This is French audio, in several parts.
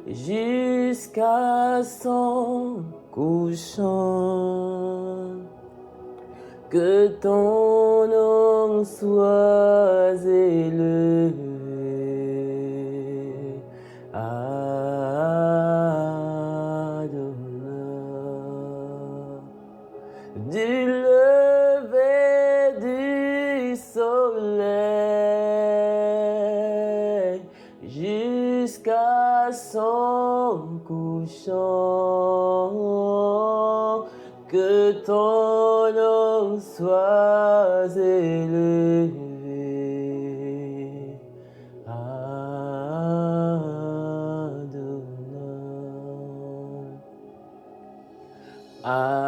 jusqu'à son couchant. Que ton nom soit élevé, Adonai. Du lever du soleil jusqu'à son couchant, que ton nom soit élevé, Adonai,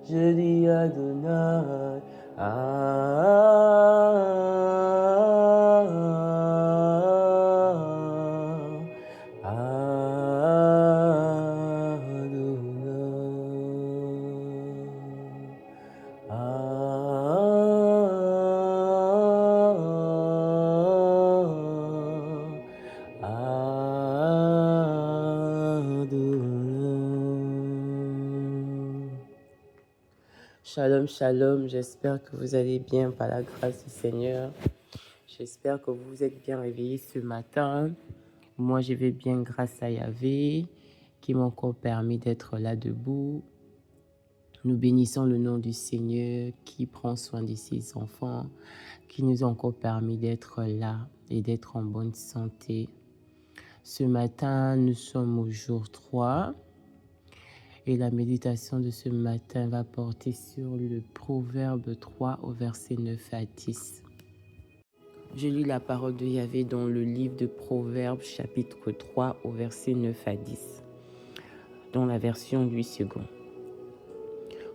je dis Adonai, Shalom, shalom, j'espère que vous allez bien par la grâce du Seigneur. J'espère que vous êtes bien réveillés ce matin. Moi, je vais bien grâce à Yahvé qui m'a encore permis d'être là debout. Nous bénissons le nom du Seigneur qui prend soin de ses enfants, qui nous a encore permis d'être là et d'être en bonne santé. Ce matin, nous sommes au jour 3. Et la méditation de ce matin va porter sur le Proverbe 3 au verset 9 à 10. Je lis la parole de Yahvé dans le livre de Proverbes chapitre 3 au verset 9 à 10, dans la version 8 secondes.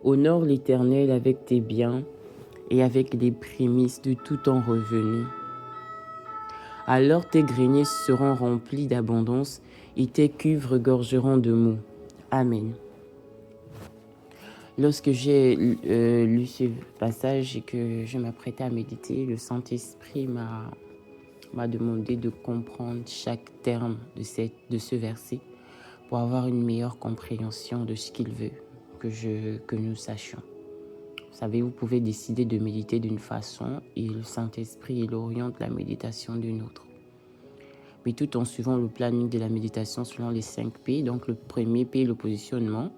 Honore l'Éternel avec tes biens et avec les prémices de tout ton revenu. Alors tes greniers seront remplis d'abondance et tes cuves regorgeront de mou. Amen. Lorsque j'ai lu ce passage et que je m'apprêtais à méditer, le Saint-Esprit m'a demandé de comprendre chaque terme de ce verset pour avoir une meilleure compréhension de ce qu'il veut que nous sachions. Vous savez, vous pouvez décider de méditer d'une façon et le Saint-Esprit il oriente la méditation d'une autre. Mais tout en suivant le planning de la méditation selon les 5 P. Donc le premier P, le positionnement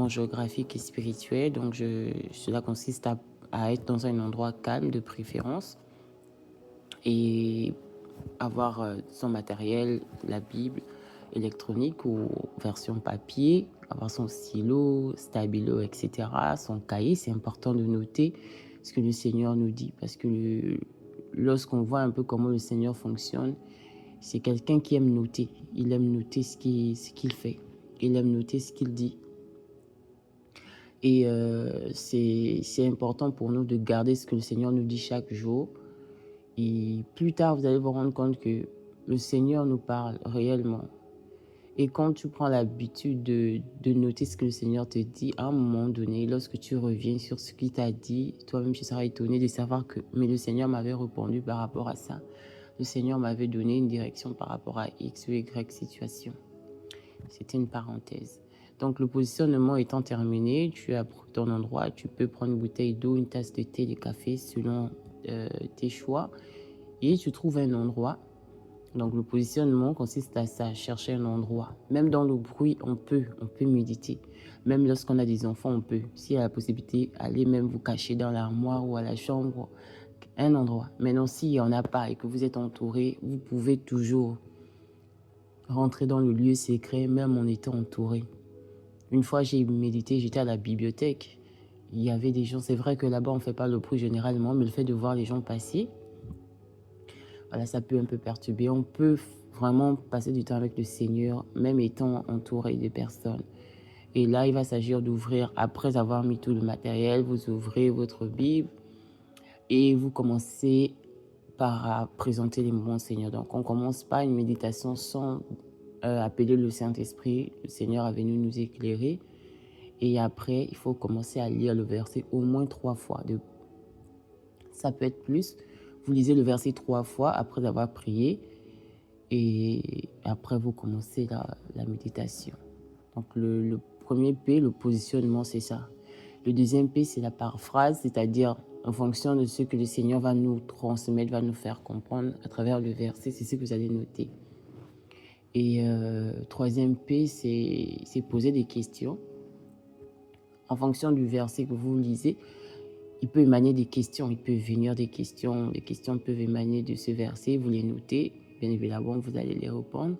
géographique et spirituel. Donc cela consiste à être dans un endroit calme de préférence et avoir son matériel, la Bible électronique ou version papier, avoir son stylo, stabilo, etc. Son cahier, c'est important de noter ce que le Seigneur nous dit parce que lorsqu'on voit un peu comment le Seigneur fonctionne, c'est quelqu'un qui aime noter. Il aime noter ce qu'il fait. Il aime noter ce qu'il dit. Et c'est important pour nous de garder ce que le Seigneur nous dit chaque jour. Et plus tard, vous allez vous rendre compte que le Seigneur nous parle réellement. Et quand tu prends l'habitude de noter ce que le Seigneur te dit, à un moment donné, lorsque tu reviens sur ce qu'il t'a dit, toi-même tu seras étonné de savoir que mais le Seigneur m'avait répondu par rapport à ça. Le Seigneur m'avait donné une direction par rapport à X ou Y situation. C'était une parenthèse. Donc, le positionnement étant terminé, tu as ton endroit, tu peux prendre une bouteille d'eau, une tasse de thé, de café, selon tes choix. Et tu trouves un endroit. Donc, le positionnement consiste à ça, chercher un endroit. Même dans le bruit, on peut méditer. Même lorsqu'on a des enfants, on peut. S'il y a la possibilité, allez même vous cacher dans l'armoire ou à la chambre, un endroit. Maintenant, s'il n'y en a pas et que vous êtes entouré, vous pouvez toujours rentrer dans le lieu secret, même en étant entouré. Une fois, j'ai médité, j'étais à la bibliothèque. Il y avait des gens, c'est vrai que là-bas, on ne fait pas le bruit généralement, mais le fait de voir les gens passer, voilà, ça peut un peu perturber. On peut vraiment passer du temps avec le Seigneur, même étant entouré de personnes. Et là, il va s'agir d'ouvrir, après avoir mis tout le matériel, vous ouvrez votre Bible et vous commencez par présenter les mots au Seigneur. Donc, on ne commence pas une méditation sans appeler le Saint-Esprit. Le Seigneur est venu nous éclairer. Et après, il faut commencer à lire le verset au moins 3 fois. Ça peut être plus. Vous lisez le verset 3 fois après avoir prié. Et après, vous commencez la méditation. Donc, le premier P, le positionnement, c'est ça. Le deuxième P, c'est la paraphrase, c'est-à-dire en fonction de ce que le Seigneur va nous transmettre, va nous faire comprendre à travers le verset, c'est ce que vous allez noter. Et troisième P, c'est poser des questions. En fonction du verset que vous lisez, il peut émaner des questions, il peut venir des questions peuvent émaner de ce verset, vous les notez, bien évidemment, vous allez les répondre.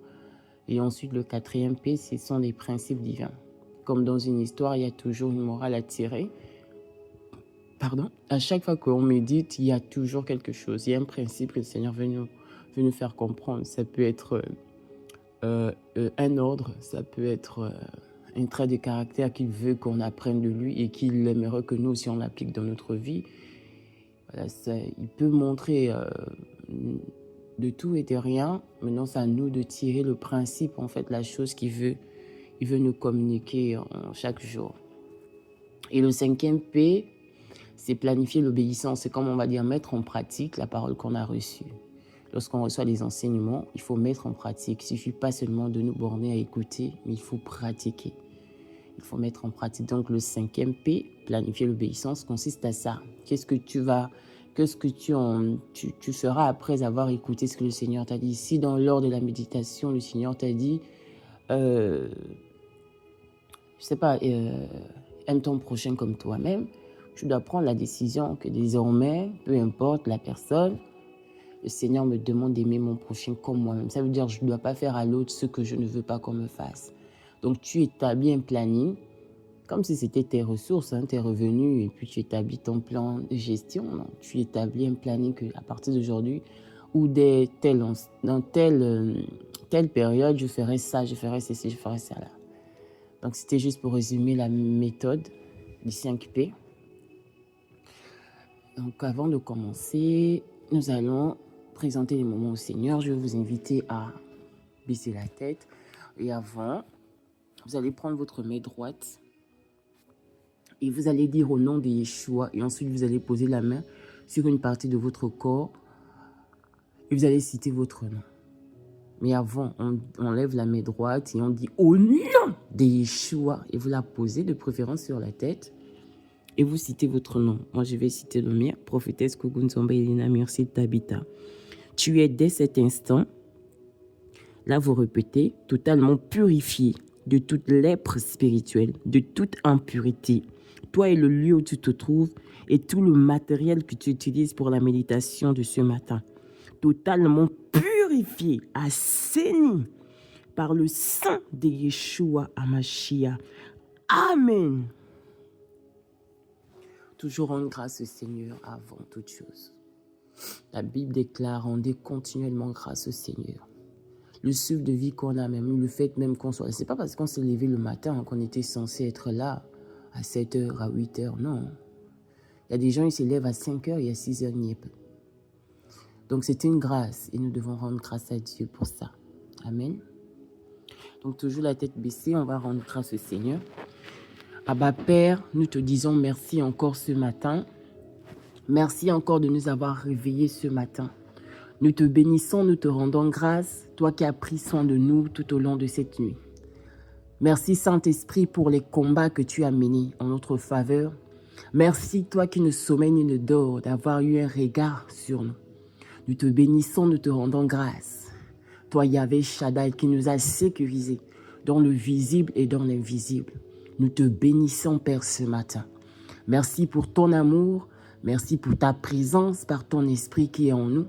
Et ensuite, le quatrième P, ce sont des principes divins. Comme dans une histoire, il y a toujours une morale à tirer. Pardon. À chaque fois qu'on médite, il y a toujours quelque chose. Il y a un principe que le Seigneur veut nous faire comprendre. Ça peut être un ordre, ça peut être un trait de caractère qu'il veut qu'on apprenne de lui et qu'il aimerait que nous aussi on l'applique dans notre vie. Voilà, il peut montrer de tout et de rien. Maintenant, c'est à nous de tirer le principe, en fait, la chose qu'il veut nous communiquer chaque jour. Et le cinquième P, c'est planifier l'obéissance. C'est comme on va dire mettre en pratique la parole qu'on a reçue. Lorsqu'on reçoit les enseignements, il faut mettre en pratique. Il ne suffit pas seulement de nous borner à écouter, mais il faut pratiquer. Il faut mettre en pratique. Donc, le cinquième P, planifier l'obéissance, consiste à ça. Qu'est-ce que tu feras après avoir écouté ce que le Seigneur t'a dit? Si lors de la méditation, le Seigneur t'a dit, aime ton prochain comme toi-même, tu dois prendre la décision que désormais, peu importe la personne, le Seigneur me demande d'aimer mon prochain comme moi-même. Ça veut dire que je ne dois pas faire à l'autre ce que je ne veux pas qu'on me fasse. Donc, tu établis un planning, comme si c'était tes ressources, tes revenus, et puis tu établis ton plan de gestion. Non? Tu établis un planning à partir d'aujourd'hui, ou dans telle période, je ferai ça, je ferai ceci, je ferai ça là. Donc, c'était juste pour résumer la méthode du 5P. Donc, avant de commencer, nous allons présenter les moments au Seigneur. Je vais vous inviter à baisser la tête. Et avant, vous allez prendre votre main droite et vous allez dire au nom de Yeshua. Et ensuite, vous allez poser la main sur une partie de votre corps et vous allez citer votre nom. Mais avant, on lève la main droite et on dit au nom de Yeshua. Et vous la posez de préférence sur la tête. Et vous citez votre nom. Moi, je vais citer le mien. Prophétesse Kogunzomba Elina Merci Tabitha. Tu es dès cet instant, là vous répétez, totalement purifié de toute lèpre spirituelle, de toute impureté. Toi et le lieu où tu te trouves et tout le matériel que tu utilises pour la méditation de ce matin. Totalement purifié, assaini par le sang de Yeshua Hamashiach. Amen. Toujours rendre grâce au Seigneur avant toute chose. La Bible déclare, rendez continuellement grâce au Seigneur. Le souffle de vie qu'on a même, le fait même qu'on soit... C'est pas parce qu'on s'est levé le matin qu'on était censé être là à 7h, à 8h, non. Il y a des gens, ils se lèvent à 5h et à 6h, il n'y est pas. Donc c'est une grâce et nous devons rendre grâce à Dieu pour ça. Amen. Donc toujours la tête baissée, on va rendre grâce au Seigneur. Abba Père, nous te disons merci encore ce matin. Merci encore de nous avoir réveillés ce matin. Nous te bénissons, nous te rendons grâce, toi qui as pris soin de nous tout au long de cette nuit. Merci Saint-Esprit pour les combats que tu as menés en notre faveur. Merci toi qui ne sommeilles ni ne dors d'avoir eu un regard sur nous. Nous te bénissons, nous te rendons grâce. Toi Yahvé Shaddai qui nous a sécurisés dans le visible et dans l'invisible. Nous te bénissons Père ce matin. Merci pour ton amour. Merci pour ta présence par ton esprit qui est en nous.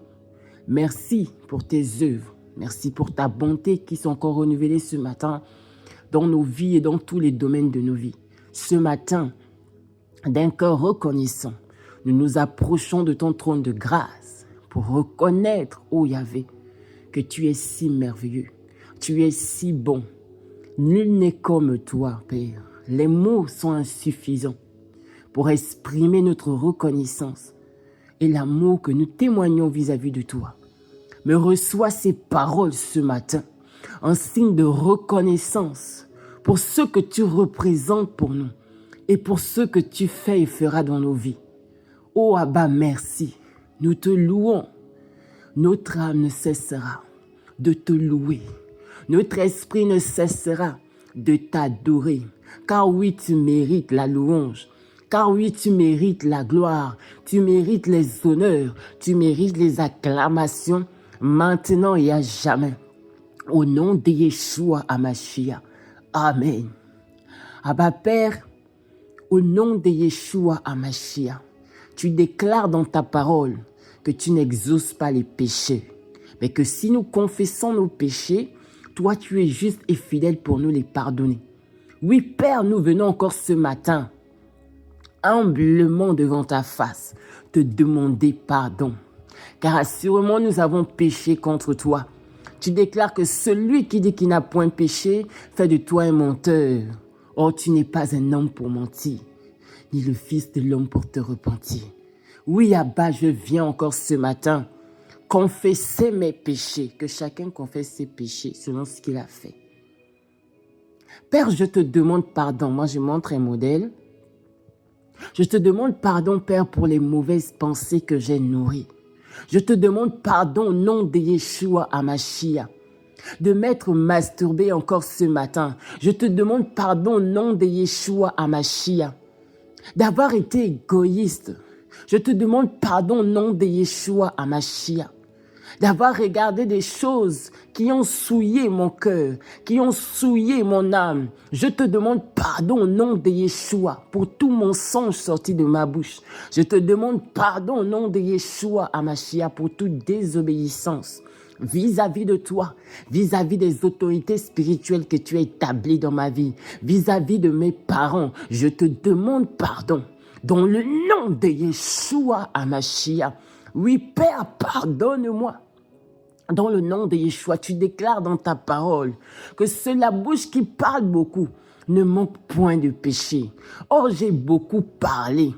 Merci pour tes œuvres. Merci pour ta bonté qui sont encore renouvelées ce matin dans nos vies et dans tous les domaines de nos vies. Ce matin, d'un cœur reconnaissant, nous nous approchons de ton trône de grâce pour reconnaître, ô Yahvé, que tu es si merveilleux, tu es si bon. Nul n'est comme toi, Père. Les mots sont insuffisants pour exprimer notre reconnaissance et l'amour que nous témoignons vis-à-vis de toi. Mais reçois ces paroles ce matin. en signe de reconnaissance pour ce que tu représentes pour nous et pour ce que tu fais et feras dans nos vies. Oh Abba, merci. Nous te louons. Notre âme ne cessera de te louer. Notre esprit ne cessera de t'adorer. Car oui, tu mérites la louange. Car oui, tu mérites la gloire. Tu mérites les honneurs. Tu mérites les acclamations maintenant et à jamais. Au nom de Yeshua HaMashiach. Amen. Abba Père, au nom de Yeshua HaMashiach, tu déclares dans ta parole que tu n'exauces pas les péchés, mais que si nous confessons nos péchés, toi tu es juste et fidèle pour nous les pardonner. Oui Père, nous venons encore ce matin, humblement devant ta face, te demander pardon. Car assurément nous avons péché contre toi. Tu déclares que celui qui dit qu'il n'a point péché fait de toi un menteur. Or tu n'es pas un homme pour mentir, ni le fils de l'homme pour te repentir. Oui Abba, je viens encore ce matin confesser mes péchés, que chacun confesse ses péchés selon ce qu'il a fait. Père, je te demande pardon. Moi, je montre un modèle. Je te demande pardon, Père, pour les mauvaises pensées que j'ai nourries. Je te demande pardon au nom de Yeshua HaMashiach de m'être masturbé encore ce matin. Je te demande pardon au nom de Yeshua HaMashiach d'avoir été égoïste. Je te demande pardon au nom de Yeshua HaMashiach d'avoir regardé des choses qui ont souillé mon cœur, qui ont souillé mon âme. Je te demande pardon au nom de Yeshua pour tout mensonge sorti de ma bouche. Je te demande pardon au nom de Yeshua HaMashiach pour toute désobéissance vis-à-vis de toi, vis-à-vis des autorités spirituelles que tu as établies dans ma vie, vis-à-vis de mes parents. Je te demande pardon dans le nom de Yeshua HaMashiach. Oui, Père, pardonne-moi. Dans le nom de Yeshua, tu déclares dans ta parole que c'est la bouche qui parle beaucoup ne manque point de péché. Or, j'ai beaucoup parlé.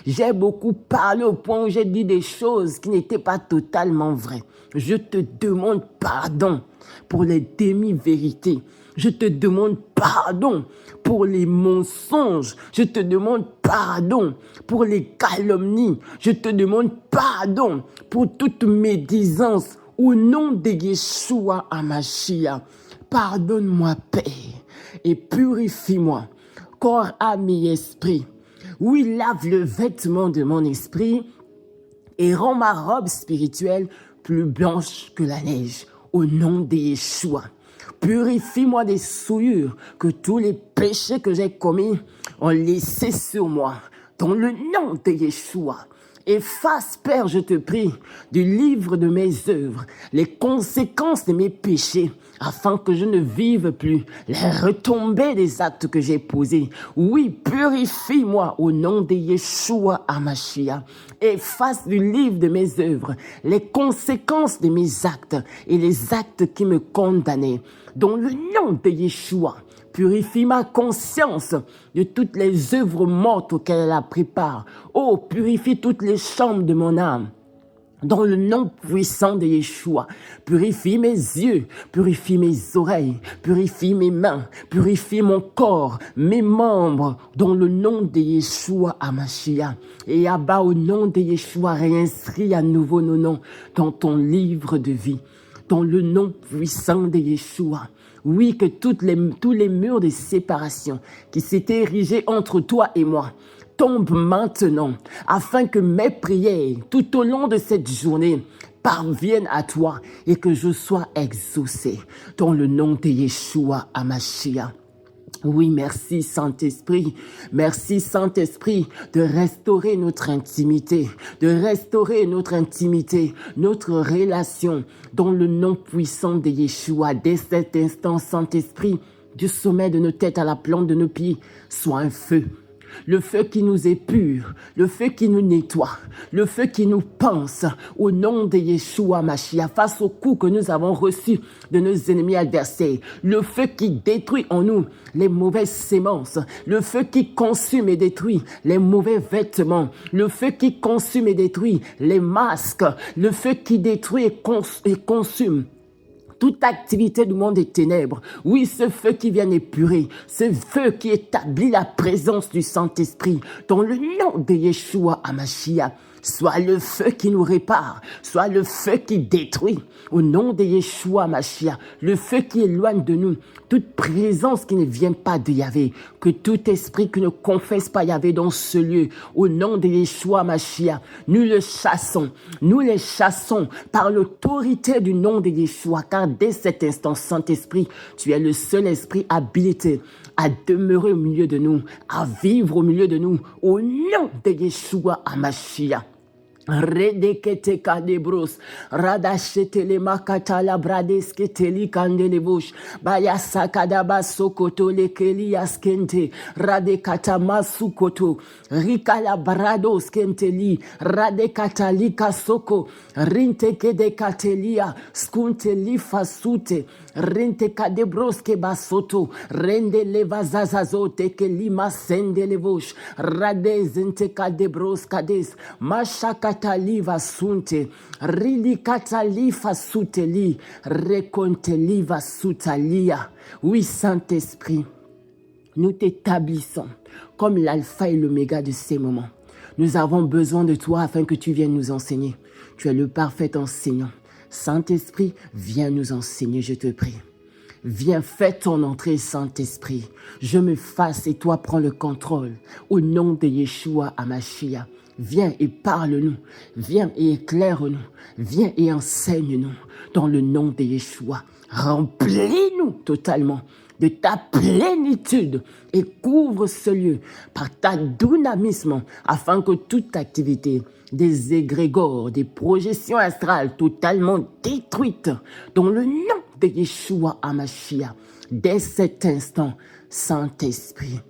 J'ai beaucoup parlé au point où j'ai dit des choses qui n'étaient pas totalement vraies. Je te demande pardon pour les demi-vérités. Je te demande pardon pour les mensonges. Je te demande pardon pour les calomnies. Je te demande pardon pour toute médisance. Au nom de Yeshua HaMashiach, pardonne-moi, Père, et purifie-moi, corps, âme et esprit. Oui, lave le vêtement de mon esprit et rends ma robe spirituelle plus blanche que la neige. Au nom de Yeshua, purifie-moi des souillures que tous les péchés que j'ai commis ont laissé sur moi. Dans le nom de Yeshua, efface, Père, je te prie, du livre de mes œuvres, les conséquences de mes péchés, afin que je ne vive plus les retombées des actes que j'ai posés. Oui, purifie-moi au nom de Yeshua HaMashiach. Efface du livre de mes œuvres les conséquences de mes actes et les actes qui me condamnaient. Dans le nom de Yeshua, purifie ma conscience de toutes les œuvres mortes auxquelles elle a pris part. Oh, purifie toutes les chambres de mon âme. Dans le nom puissant de Yeshua, purifie mes yeux, purifie mes oreilles, purifie mes mains, purifie mon corps, mes membres, dans le nom de Yeshua HaMashiach. Et Abba, au nom de Yeshua, réinscris à nouveau nos noms dans ton livre de vie. Dans le nom puissant de Yeshua. Oui, que tous les murs de séparation qui s'étaient érigés entre toi et moi tombent maintenant, afin que mes prières tout au long de cette journée parviennent à toi et que je sois exaucé. Dans le nom de Yeshua HaMashiach. Oui, merci Saint-Esprit. Merci Saint-Esprit de restaurer notre intimité, notre relation dans le nom puissant de Yeshua. Dès cet instant, Saint-Esprit, du sommet de nos têtes à la plante de nos pieds, soit un feu. Le feu qui nous épure, le feu qui nous nettoie, le feu qui nous pense au nom de Yeshua HaMashiach face aux coups que nous avons reçus de nos ennemis adversaires. Le feu qui détruit en nous les mauvaises sémences, le feu qui consume et détruit les mauvais vêtements, le feu qui consume et détruit les masques, le feu qui détruit et consume toute activité du monde des ténèbres. Oui, ce feu qui vient épurer, ce feu qui établit la présence du Saint-Esprit, dans le nom de Yeshua HaMashiach. Soit le feu qui nous répare, soit le feu qui détruit. Au nom de Yeshua HaMashiach, le feu qui éloigne de nous toute présence qui ne vient pas de Yahvé. Que tout esprit qui ne confesse pas Yahvé dans ce lieu, au nom de Yeshua HaMashiach, nous le chassons. Nous les chassons par l'autorité du nom de Yeshua. Car dès cet instant, Saint-Esprit, tu es le seul esprit habilité à demeurer au milieu de nous, à vivre au milieu de nous, au nom de Yeshua HaMashiach. Redekete kadebros radashetele makatala bradesketeli kandelebush baya sakadaba sokoto lekeli askente radekata masukoto rikala brados kenteli radekatali kasoko rinte kede katelia skunteli fasute rinte kadebros ke basoto rende levazazazo tekeli masende lebush radezente kadebros kades mashaka Kataliva sunte, rili katalifa suteli, reconteliva sutalia. Oui, Saint-Esprit, nous t'établissons comme l'alpha et l'oméga de ces moments. Nous avons besoin de toi afin que tu viennes nous enseigner. Tu es le parfait enseignant. Saint-Esprit, viens nous enseigner, je te prie. Viens, fais ton entrée, Saint-Esprit. Je me fasse et toi prends le contrôle. Au nom de Yeshua HaMashiach. Viens et parle-nous, viens et éclaire-nous, viens et enseigne-nous dans le nom de Yeshua. Remplis-nous totalement de ta plénitude et couvre ce lieu par ta dynamisme afin que toute activité des égrégores, des projections astrales totalement détruites dans le nom de Yeshua HaMashiach. Dès cet instant, Saint-Esprit,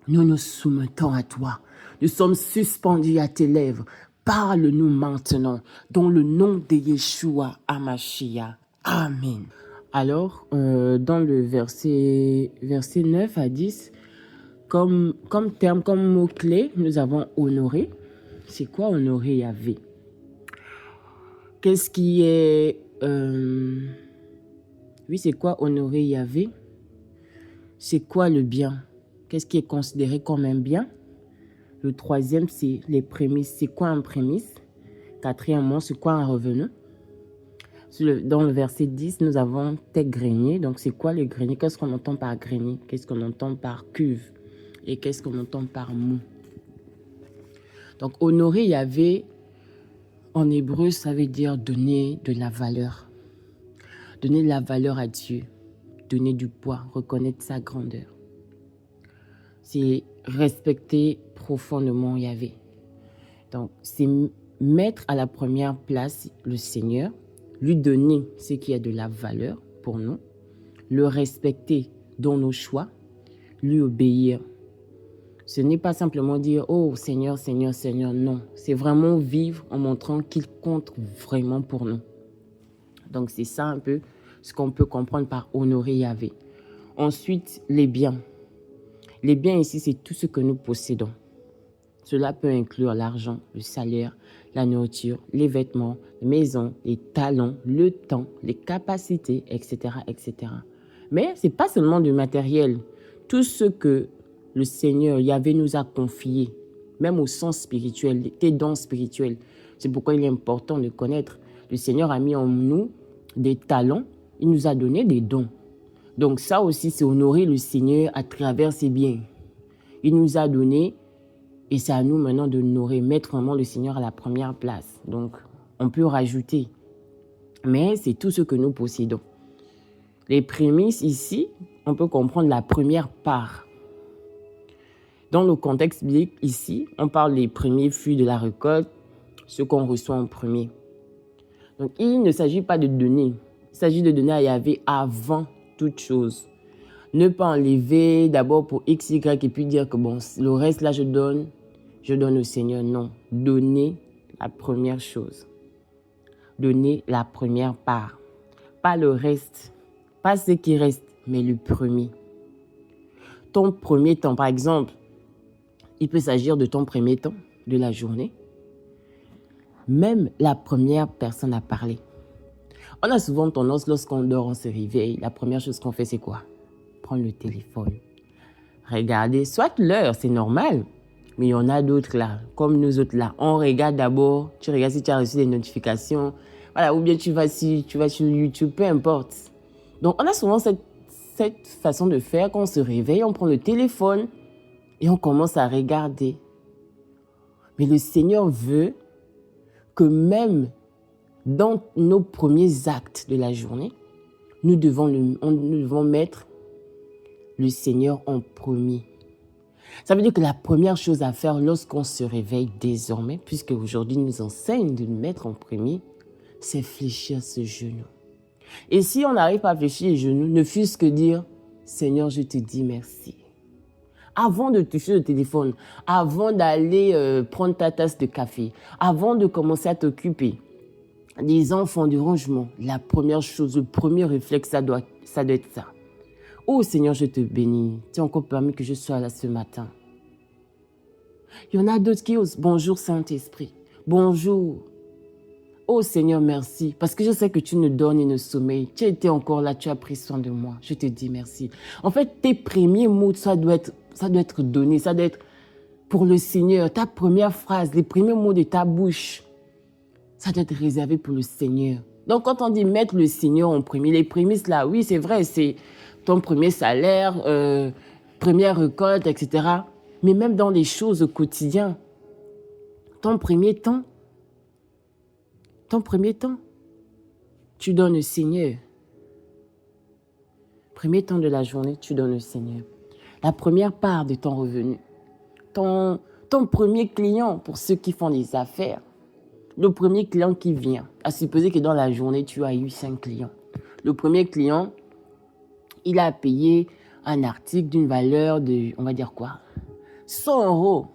nous nous soumettons à toi. Nous sommes suspendus à tes lèvres. Parle-nous maintenant dans le nom de Yeshua HaMashiach. Amen. Alors, dans le verset 9 à 10, comme terme, comme mot-clé, nous avons honoré. C'est quoi honorer Yahvé? Qu'est-ce qui est... Oui, c'est quoi honorer Yahvé? C'est quoi le bien? Qu'est-ce qui est considéré comme un bien? Le troisième, c'est les prémices. C'est quoi un prémisse? Quatrièmement, c'est quoi un revenu? Dans le verset 10, nous avons tes greniers. Donc, c'est quoi les greniers? Qu'est-ce qu'on entend par grenier? Qu'est-ce qu'on entend par cuve? Et qu'est-ce qu'on entend par mou? Donc, honorer Yahvé, en hébreu, ça veut dire donner de la valeur. Donner de la valeur à Dieu. Donner du poids, reconnaître sa grandeur. C'est respecter profondément Yahvé. Donc, c'est mettre à la première place le Seigneur, lui donner ce qui a de la valeur pour nous, le respecter dans nos choix, lui obéir. Ce n'est pas simplement dire « Oh Seigneur, Seigneur, Seigneur », non. C'est vraiment vivre en montrant qu'il compte vraiment pour nous. Donc, c'est ça un peu ce qu'on peut comprendre par honorer Yahvé. Ensuite, les biens. Les biens ici, c'est tout ce que nous possédons. Cela peut inclure l'argent, le salaire, la nourriture, les vêtements, les maisons, les talents, le temps, les capacités, etc., etc. Mais ce n'est pas seulement du matériel. Tout ce que le Seigneur Yahvé nous a confié, même au sens spirituel, tes dons spirituels. C'est pourquoi il est important de connaître. Le Seigneur a mis en nous des talents, il nous a donné des dons. Donc ça aussi, c'est honorer le Seigneur à travers ses biens. Il nous a donné, et c'est à nous maintenant de honorer, mettre vraiment le Seigneur à la première place. Donc, on peut rajouter. Mais c'est tout ce que nous possédons. Les prémices ici, on peut comprendre la première part. Dans le contexte biblique ici, on parle des premiers fruits de la récolte, ce qu'on reçoit en premier. Donc, il ne s'agit pas de donner. Il s'agit de donner à Yahvé avant toute chose. Ne pas enlever d'abord pour X, Y et puis dire que bon, le reste là je donne au Seigneur. Non, donner la première chose. Donner la première part. Pas le reste, pas ce qui reste, mais le premier. Ton premier temps, par exemple, il peut s'agir de ton premier temps de la journée. Même la première personne à parler. On a souvent tendance, lorsqu'on dort, on se réveille. La première chose qu'on fait, c'est quoi? Prendre le téléphone. Regardez, soit l'heure, c'est normal. Mais il y en a d'autres là, comme nous autres là. On regarde d'abord, tu regardes si tu as reçu des notifications. Voilà, ou bien tu vas sur YouTube, peu importe. Donc, on a souvent cette façon de faire. Quand on se réveille, on prend le téléphone et on commence à regarder. Mais le Seigneur veut que même dans nos premiers actes de la journée, nous devons mettre le Seigneur en premier. Ça veut dire que la première chose à faire lorsqu'on se réveille désormais, puisque aujourd'hui nous enseigne de nous mettre en premier, c'est fléchir ce genou. Et si on n'arrive pas à fléchir les genoux, ne fût-ce que dire « Seigneur, je te dis merci ». Avant de toucher le téléphone, avant d'aller prendre ta tasse de café, avant de commencer à t'occuper des enfants, du rangement, la première chose, le premier réflexe, ça doit être ça. Oh Seigneur, je te bénis. Tu as encore permis que je sois là ce matin. Il y en a d'autres qui osent. Bonjour Saint-Esprit. Bonjour. Oh Seigneur, merci. Parce que je sais que tu ne dors ni ne sommeilles. Tu étais encore là, tu as pris soin de moi. Je te dis merci. En fait, tes premiers mots, ça doit être donné. Ça doit être pour le Seigneur. Ta première phrase, les premiers mots de ta bouche, ça doit être réservé pour le Seigneur. Donc, quand on dit mettre le Seigneur en premier, les prémices là, oui, c'est vrai, c'est ton premier salaire, première récolte, etc. Mais même dans les choses au quotidien, ton premier temps, tu donnes au Seigneur. Premier temps de la journée, tu donnes au Seigneur. La première part de ton revenu, ton premier client pour ceux qui font des affaires, le premier client qui vient, à supposer que dans la journée, tu as eu 5 clients. Le premier client, il a payé un article d'une valeur de, on va dire quoi, 100 euros.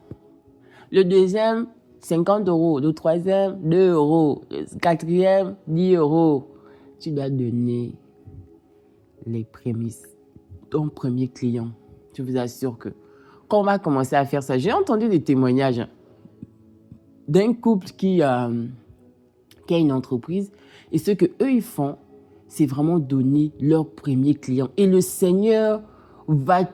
Le deuxième, 50 euros. Le troisième, 2 euros. Le quatrième, 10 euros. Tu dois donner les prémices. Ton premier client. Je vous assure que quand on va commencer à faire ça, j'ai entendu des témoignages d'un couple qui a une entreprise et ce qu'eux ils font, c'est vraiment donner leur premier client. Et le Seigneur va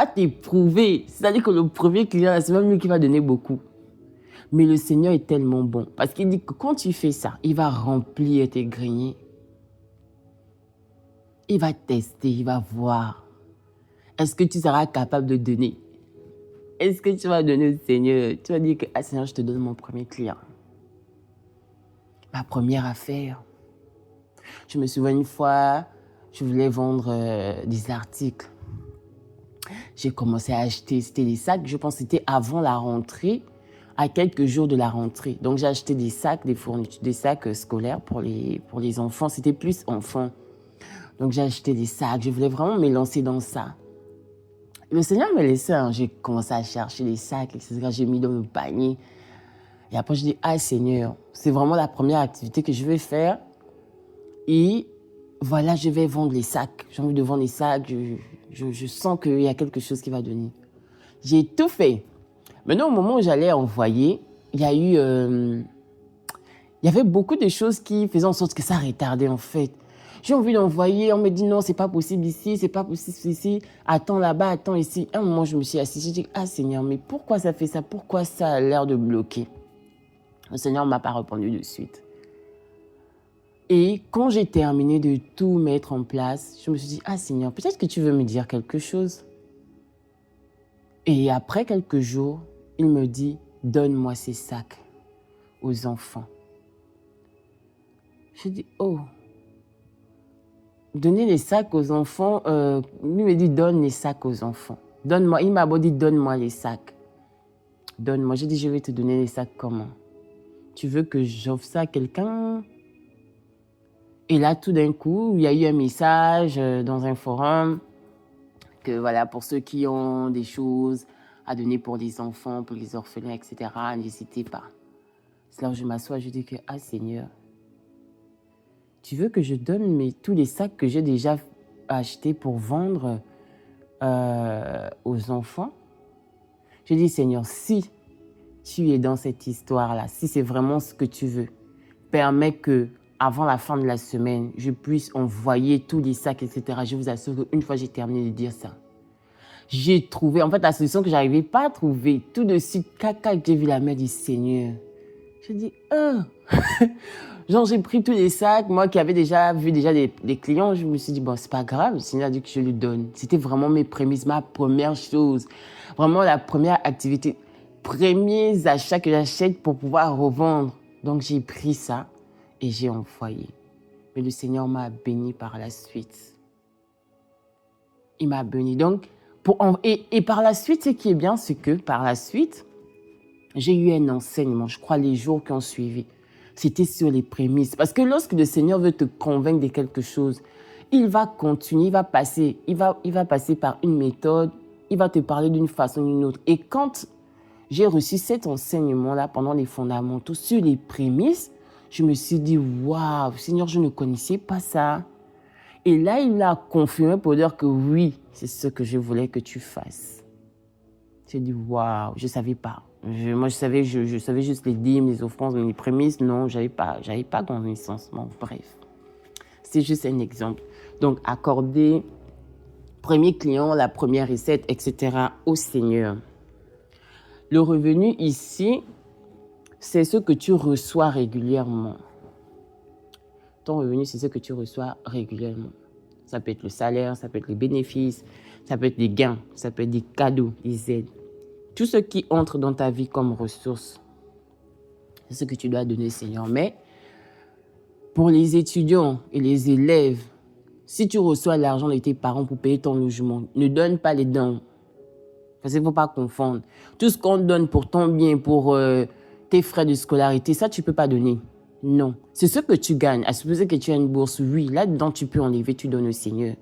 t'éprouver. C'est-à-dire que le premier client, c'est même lui qui va donner beaucoup. Mais le Seigneur est tellement bon. Parce qu'il dit que quand tu fais ça, il va remplir tes greniers. Il va tester, il va voir. Est-ce que tu seras capable de donner? Est-ce que tu vas donner au Seigneur? Tu vas dire que, ah Seigneur, je te donne mon premier client. Ma première affaire. Je me souviens une fois, je voulais vendre des articles. J'ai commencé à acheter, c'était des sacs, je pense que c'était avant la rentrée, à quelques jours de la rentrée. Donc j'ai acheté des sacs, des fournitures, des sacs scolaires pour les enfants. C'était plus enfants. Donc j'ai acheté des sacs, je voulais vraiment me lancer dans ça. Le Seigneur me laissait, hein. J'ai commencé à chercher les sacs, etc. J'ai mis dans le panier. Et après je dis, ah Seigneur, c'est vraiment la première activité que je vais faire. Et voilà, je vais vendre les sacs. J'ai envie de vendre les sacs. Je sens qu'il y a quelque chose qui va donner. J'ai tout fait. Maintenant, au moment où j'allais envoyer, il y avait beaucoup de choses qui faisaient en sorte que ça retardait en fait. J'ai envie d'envoyer, on me dit non, c'est pas possible ici, c'est pas possible ici, attends là-bas, attends ici. À un moment, je me suis assise, j'ai dit, ah Seigneur, mais pourquoi ça fait ça? Pourquoi ça a l'air de bloquer? Le Seigneur ne m'a pas répondu de suite. Et quand j'ai terminé de tout mettre en place, je me suis dit, ah Seigneur, peut-être que tu veux me dire quelque chose. Et après quelques jours, il me dit, donne-moi ces sacs aux enfants. Je dis, oh, donner les sacs aux enfants, lui me dit, donne les sacs aux enfants. Donne-moi, il m'a dit, donne-moi les sacs. Donne-moi. J'ai dit, je vais te donner les sacs comment? Tu veux que j'offre ça à quelqu'un? Et là, tout d'un coup, il y a eu un message dans un forum que voilà, pour ceux qui ont des choses à donner pour les enfants, pour les orphelins, etc., n'hésitez pas. C'est là où je m'assois, je dis que, ah Seigneur, tu veux que je donne tous les sacs que j'ai déjà achetés pour vendre aux enfants? Je dis, Seigneur, si tu es dans cette histoire-là, si c'est vraiment ce que tu veux, permets que avant la fin de la semaine, je puisse envoyer tous les sacs, etc. Je vous assure qu'une fois j'ai terminé de dire ça, j'ai trouvé, en fait, la solution que je n'arrivais pas à trouver. Tout de suite, caca, j'ai vu la main du Seigneur. Je dis, Genre, j'ai pris tous les sacs. Moi qui avais déjà vu les clients, je me suis dit, bon, c'est pas grave. Le Seigneur a dit que je lui donne. C'était vraiment mes prémices, ma première chose. Vraiment la première activité. Premiers achats que j'achète pour pouvoir revendre. Donc, j'ai pris ça et j'ai envoyé. Mais le Seigneur m'a béni par la suite. Il m'a béni. Donc, et par la suite, ce qui est bien, c'est que par la suite, j'ai eu un enseignement, je crois, les jours qui ont suivi. C'était sur les prémices. Parce que lorsque le Seigneur veut te convaincre de quelque chose, il va continuer, il va passer par une méthode, il va te parler d'une façon ou d'une autre. Et quand j'ai reçu cet enseignement-là pendant les fondamentaux sur les prémices, je me suis dit, waouh, Seigneur, je ne connaissais pas ça. Et là, il a confirmé pour dire que oui, c'est ce que je voulais que tu fasses. J'ai dit, waouh, je ne savais pas. Moi, je savais juste les dîmes, les offrandes, les prémices. Non, je n'avais pas connaissance. Bon, bref, c'est juste un exemple. Donc, accorder premier client, la première recette, etc. au Seigneur. Le revenu ici, c'est ce que tu reçois régulièrement. Ton revenu, c'est ce que tu reçois régulièrement. Ça peut être le salaire, ça peut être les bénéfices, ça peut être des gains, ça peut être des cadeaux, des aides. Tout ce qui entre dans ta vie comme ressource, c'est ce que tu dois donner au Seigneur. Mais pour les étudiants et les élèves, si tu reçois l'argent de tes parents pour payer ton logement, ne donne pas les dons. Parce qu'il ne faut pas confondre. Tout ce qu'on donne pour ton bien, pour tes frais de scolarité, ça, tu ne peux pas donner. Non. C'est ce que tu gagnes. À supposer que tu as une bourse, oui, là-dedans, tu peux enlever, tu donnes au Seigneur.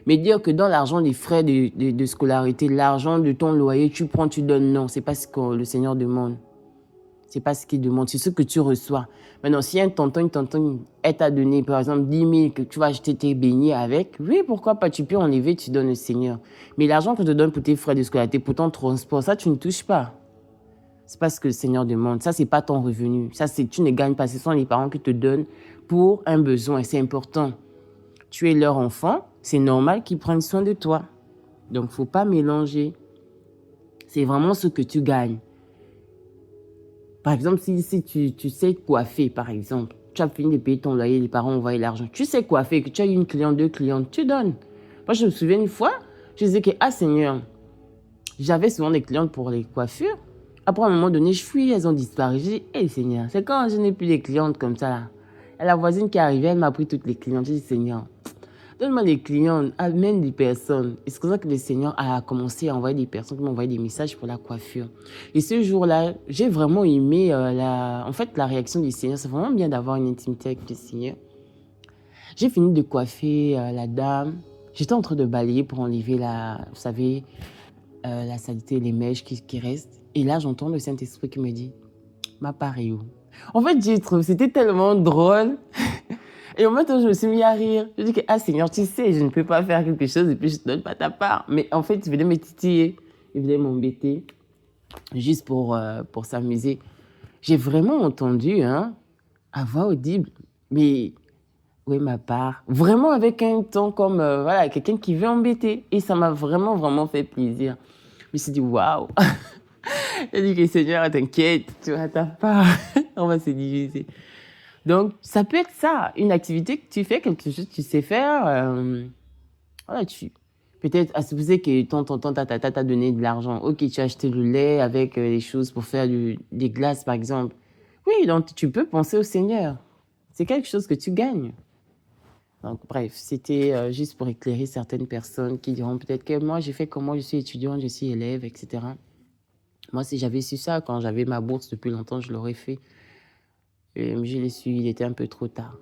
Mais dire que dans l'argent des frais de scolarité, l'argent de ton loyer, tu prends, tu donnes, non. Ce n'est pas ce que le Seigneur demande. Ce n'est pas ce qu'il demande, c'est ce que tu reçois. Maintenant, si un tonton, une tonton est à donner, par exemple, 10 000 que tu vas acheter tes beignets avec, oui, pourquoi pas, tu peux enlever, tu donnes au Seigneur. Mais l'argent que tu donnes pour tes frais de scolarité, pour ton transport, ça, tu ne touches pas. Ce n'est pas ce que le Seigneur demande. Ça, ce n'est pas ton revenu. Ça, tu ne gagnes pas. Ce sont les parents qui te donnent pour un besoin. C'est important. Tu es leur enfant, c'est normal qu'ils prennent soin de toi. Donc, il ne faut pas mélanger. C'est vraiment ce que tu gagnes. Par exemple, si tu sais coiffer, par exemple, tu as fini de payer ton loyer, les parents ont envoyé l'argent, tu sais coiffer, que tu as eu une cliente, 2 clientes, tu donnes. Moi, je me souviens une fois, je disais que, Seigneur, j'avais souvent des clientes pour les coiffures. Après, à un moment donné, je fuis, elles ont disparu. J'ai dit, Seigneur, c'est quand je n'ai plus des clientes comme ça, là. Et la voisine qui arrivait, elle m'a pris toutes les clientes. J'ai dit, Seigneur, donne-moi des clients, amène des personnes. Et c'est comme ça que le Seigneur a commencé à envoyer des personnes qui m'ont envoyé des messages pour la coiffure. Et ce jour-là, j'ai vraiment aimé la réaction du Seigneur. C'est vraiment bien d'avoir une intimité avec le Seigneur. J'ai fini de coiffer la dame. J'étais en train de balayer pour enlever la saleté, les mèches qui restent. Et là, j'entends le Saint-Esprit qui me dit, ma part est où? En fait, j'ai trouvé, c'était tellement drôle. Et en même temps, je me suis mis à rire. Je dis que, Seigneur, tu sais, je ne peux pas faire quelque chose et puis je ne te donne pas ta part. Mais en fait, il venait me titiller, il venait m'embêter, juste pour s'amuser. J'ai vraiment entendu, à voix audible, mais où est ma part? Vraiment avec un ton comme, quelqu'un qui veut embêter. Et ça m'a vraiment, vraiment fait plaisir. Je me suis dit, waouh! J'ai dit que Seigneur, t'inquiète, tu as ta part. On va se diviser. Donc, ça peut être ça, une activité que tu fais, quelque chose que tu sais faire. Peut-être, à supposer que ton tata t'a donné de l'argent. Ok, tu as acheté le lait avec les choses pour faire des glaces, par exemple. Oui, donc tu peux penser au Seigneur. C'est quelque chose que tu gagnes. Donc, bref, c'était juste pour éclairer certaines personnes qui diront peut-être que moi, j'ai fait comment, je suis étudiante, je suis élève, etc. Moi, si j'avais su ça quand j'avais ma bourse depuis longtemps, je l'aurais fait. Je l'ai su, il était un peu trop tard.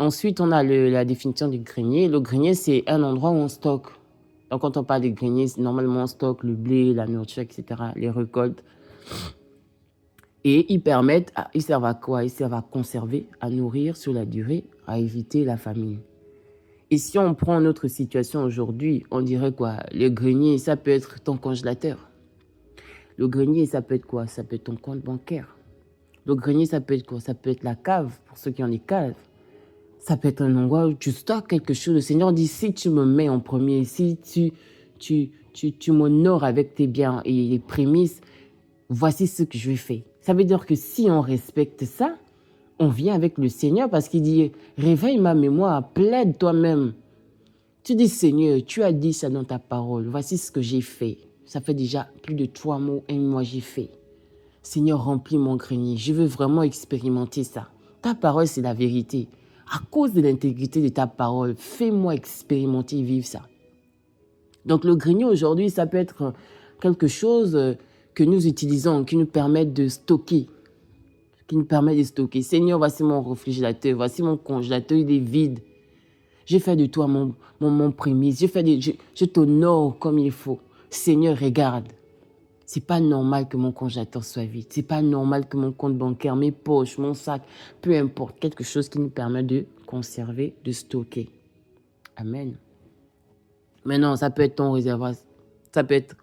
Ensuite, on a la définition du grenier. Le grenier, c'est un endroit où on stocke. Donc, quand on parle de grenier, normalement, on stocke le blé, la nourriture, etc., les récoltes. Et ils servent à quoi? Ils servent à conserver, à nourrir sur la durée, à éviter la famine. Et si on prend notre situation aujourd'hui, on dirait quoi? Le grenier, ça peut être ton congélateur. Le grenier, ça peut être quoi? Ça peut être ton compte bancaire. Le grenier, ça peut être quoi? Ça peut être la cave, pour ceux qui ont des caves. Ça peut être un endroit où tu stockes quelque chose. Le Seigneur dit, si tu me mets en premier, si tu m'honores avec tes biens et les prémices, voici ce que je vais faire. Ça veut dire que si on respecte ça, on vient avec le Seigneur parce qu'il dit, réveille ma mémoire, plaide toi-même. Tu dis, Seigneur, tu as dit ça dans ta parole. Voici ce que j'ai fait. Ça fait déjà plus de 3 mois, 1 mois j'ai fait. Seigneur, remplis mon grenier. Je veux vraiment expérimenter ça. Ta parole, c'est la vérité. À cause de l'intégrité de ta parole, fais-moi expérimenter et vivre ça. Donc le grenier aujourd'hui, ça peut être quelque chose que nous utilisons, qui nous permet de stocker. Seigneur, voici mon réfrigérateur, voici mon congélateur, il est vide. J'ai fait de toi mon prémisse, je t'honore comme il faut. Seigneur, regarde. C'est pas normal que mon congélateur soit vide. C'est pas normal que mon compte bancaire, mes poches, mon sac, peu importe, quelque chose qui nous permet de conserver, de stocker. Amen. Maintenant, ça peut être ton réservoir, ça peut être